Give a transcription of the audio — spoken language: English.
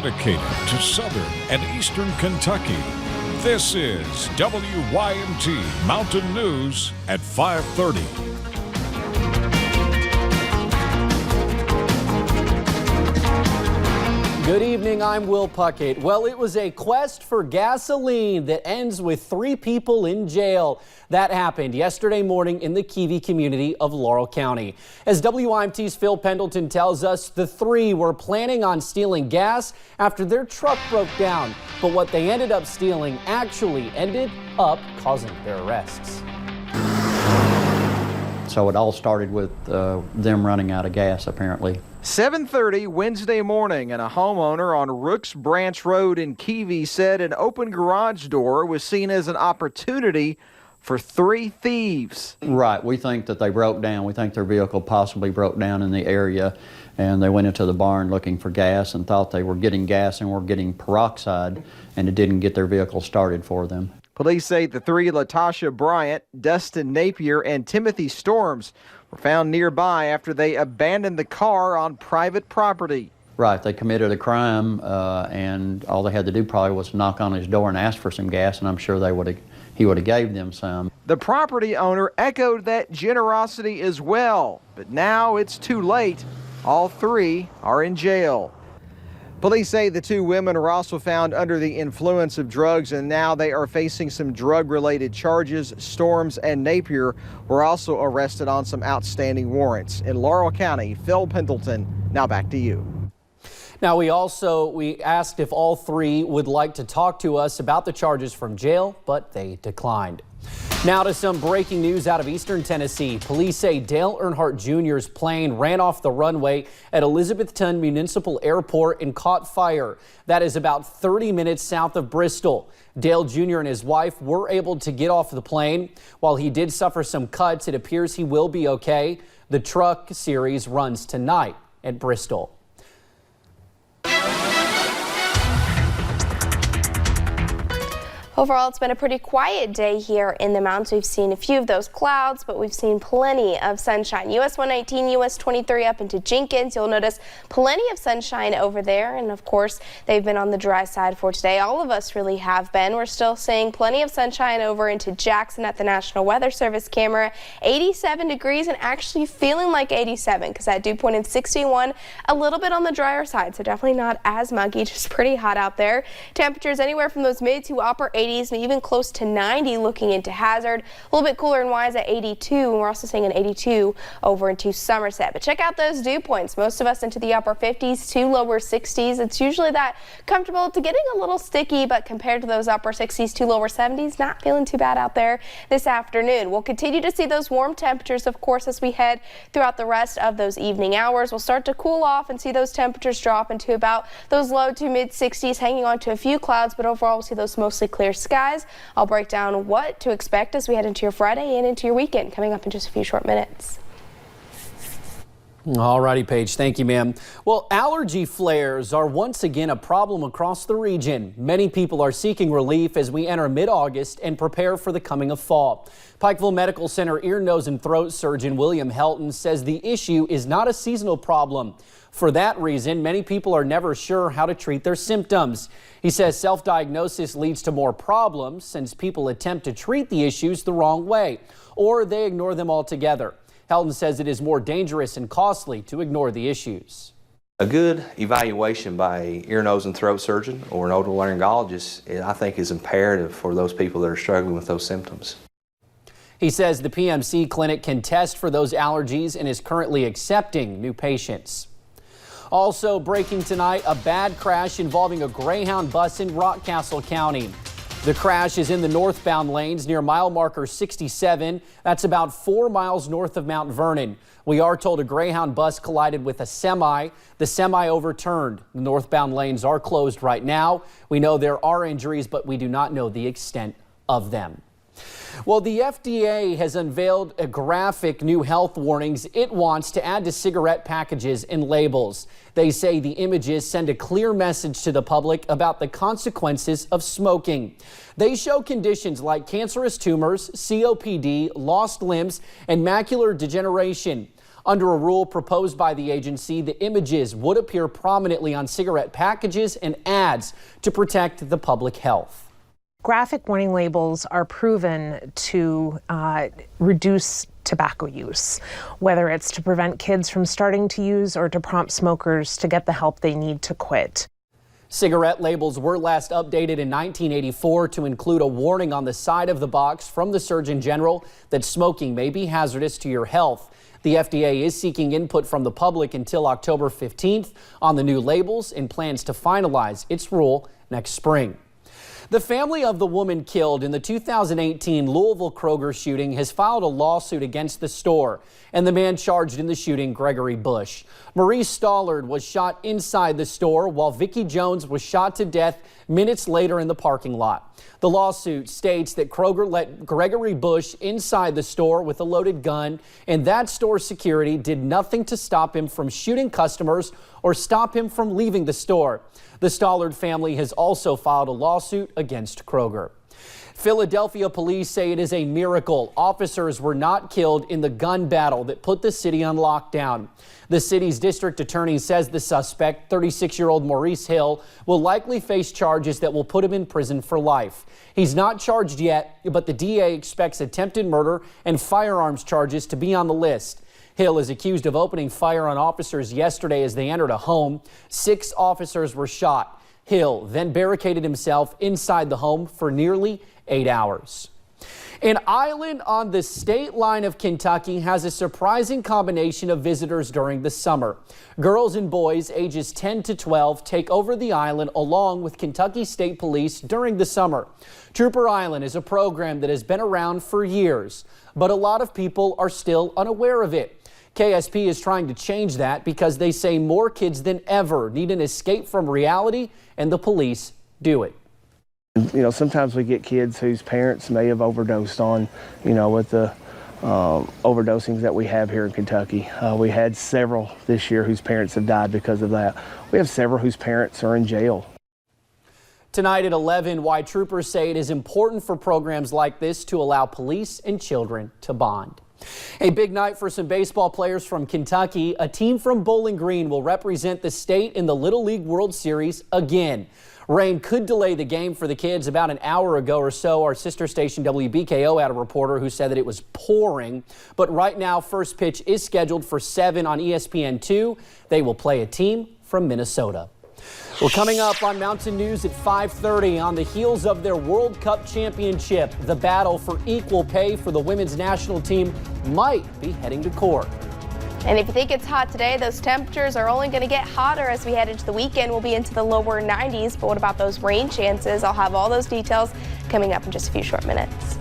dedicated to southern and eastern Kentucky. This is WYMT Mountain News at 5:30. Good evening, I'm Will Puckett. Well, it was a quest for gasoline that ends with 3 people in jail. That happened yesterday morning in the Keavy community of Laurel County. As WYMT's Phil Pendleton tells us, the 3 were planning on stealing gas after their truck broke down. But what they ended up stealing actually ended up causing their arrests. So it all started with them running out of gas, apparently. 7:30 Wednesday morning, and a homeowner on Rooks Branch Road in Keavy said an open garage door was seen as an opportunity for 3 thieves. Right, we think that they broke down. We think their vehicle possibly broke down in the area, and they went into the barn looking for gas and thought they were getting gas and were getting peroxide, and it didn't get their vehicle started for them. Police say the 3, Latasha Bryant, Dustin Napier, and Timothy Storms, were found nearby after they abandoned the car on private property. Right, they committed a crime, and all they had to do probably was knock on his door and ask for some gas, and I'm sure he would have gave them some. The property owner echoed that generosity as well, but now it's too late. All 3 are in jail. Police say the 2 women are also found under the influence of drugs, and now they are facing some drug-related charges. Storms and Napier were also arrested on some outstanding warrants. In Laurel County, Phil Pendleton, now back to you. Now, we asked if all 3 would like to talk to us about the charges from jail, but they declined. Now to some breaking news out of eastern Tennessee. Police say Dale Earnhardt Jr.'s plane ran off the runway at Elizabethton Municipal Airport and caught fire. That is about 30 minutes south of Bristol. Dale Jr. and his wife were able to get off the plane. While he did suffer some cuts, it appears he will be okay. The truck series runs tonight at Bristol. Overall, it's been a pretty quiet day here in the mountains. We've seen a few of those clouds, but we've seen plenty of sunshine. US 119, US 23 up into Jenkins. You'll notice plenty of sunshine over there. And of course, they've been on the dry side for today. All of us really have been. We're still seeing plenty of sunshine over into Jackson at the National Weather Service camera. 87 degrees and actually feeling like 87 because that dew point is 61, a little bit on the drier side. So definitely not as muggy, just pretty hot out there. Temperatures anywhere from those mid to upper 80s and even close to 90 looking into Hazard. A little bit cooler in Wise at 82, and we're also seeing an 82 over into Somerset. But check out those dew points. Most of us into the upper 50s to lower 60s. It's usually that comfortable to getting a little sticky, but compared to those upper 60s to lower 70s, not feeling too bad out there this afternoon. We'll continue to see those warm temperatures, of course, as we head throughout the rest of those evening hours. We'll start to cool off and see those temperatures drop into about those low to mid 60s, hanging on to a few clouds, but overall we'll see those mostly clear skies. I'll break down what to expect as we head into your Friday and into your weekend coming up in just a few short minutes. All righty, Paige. Thank you, ma'am. Well, allergy flares are once again a problem across the region. Many people are seeking relief as we enter mid-August and prepare for the coming of fall. Pikeville Medical Center ear, nose, and throat surgeon William Helton says the issue is not a seasonal problem. For that reason, many people are never sure how to treat their symptoms. He says self-diagnosis leads to more problems since people attempt to treat the issues the wrong way or they ignore them altogether. Helton says it is more dangerous and costly to ignore the issues. A good evaluation by an ear, nose, and throat surgeon or an otolaryngologist, I think, is imperative for those people that are struggling with those symptoms. He says the PMC clinic can test for those allergies and is currently accepting new patients. Also breaking tonight, a bad crash involving a Greyhound bus in Rockcastle County. The crash is in the northbound lanes near mile marker 67. That's about 4 miles north of Mount Vernon. We are told a Greyhound bus collided with a semi. The semi overturned. The northbound lanes are closed right now. We know there are injuries, but we do not know the extent of them. Well, the FDA has unveiled a graphic new health warnings it wants to add to cigarette packages and labels. They say the images send a clear message to the public about the consequences of smoking. They show conditions like cancerous tumors, COPD, lost limbs, and macular degeneration. Under a rule proposed by the agency, the images would appear prominently on cigarette packages and ads to protect the public health. Graphic warning labels are proven to reduce tobacco use, whether it's to prevent kids from starting to use or to prompt smokers to get the help they need to quit. Cigarette labels were last updated in 1984 to include a warning on the side of the box from the Surgeon General that smoking may be hazardous to your health. The FDA is seeking input from the public until October 15th on the new labels and plans to finalize its rule next spring. The family of the woman killed in the 2018 Louisville Kroger shooting has filed a lawsuit against the store and the man charged in the shooting, Gregory Bush. Maurice Stollard was shot inside the store while Vicki Jones was shot to death minutes later in the parking lot. The lawsuit states that Kroger let Gregory Bush inside the store with a loaded gun, and that store security did nothing to stop him from shooting customers or stop him from leaving the store. The Stollard family has also filed a lawsuit against Kroger. Philadelphia police say it is a miracle officers were not killed in the gun battle that put the city on lockdown. The city's district attorney says the suspect, 36-year-old Maurice Hill, will likely face charges that will put him in prison for life. He's not charged yet, but the DA expects attempted murder and firearms charges to be on the list. Hill is accused of opening fire on officers yesterday as they entered a home. 6 officers were shot. Hill then barricaded himself inside the home for nearly 8 hours. An island on the state line of Kentucky has a surprising combination of visitors during the summer. Girls and boys ages 10 to 12 take over the island along with Kentucky State Police during the summer. Trooper Island is a program that has been around for years, but a lot of people are still unaware of it. KSP is trying to change that because they say more kids than ever need an escape from reality, and the police do it. You know, sometimes we get kids whose parents may have overdosed on, with the overdosings that we have here in Kentucky. We had several this year whose parents have died because of that. We have several whose parents are in jail. Tonight at 11, why troopers say it is important for programs like this to allow police and children to bond. A big night for some baseball players from Kentucky. A team from Bowling Green will represent the state in the Little League World Series again. Rain could delay the game for the kids. About an hour ago or so, our sister station WBKO had a reporter who said that it was pouring. But right now, first pitch is scheduled for 7 on ESPN2. They will play a team from Minnesota. Well, coming up on Mountain News at 5:30, on the heels of their World Cup championship, the battle for equal pay for the women's national team might be heading to court. And if you think it's hot today, those temperatures are only going to get hotter as we head into the weekend. We'll be into the lower 90s. But what about those rain chances? I'll have all those details coming up in just a few short minutes.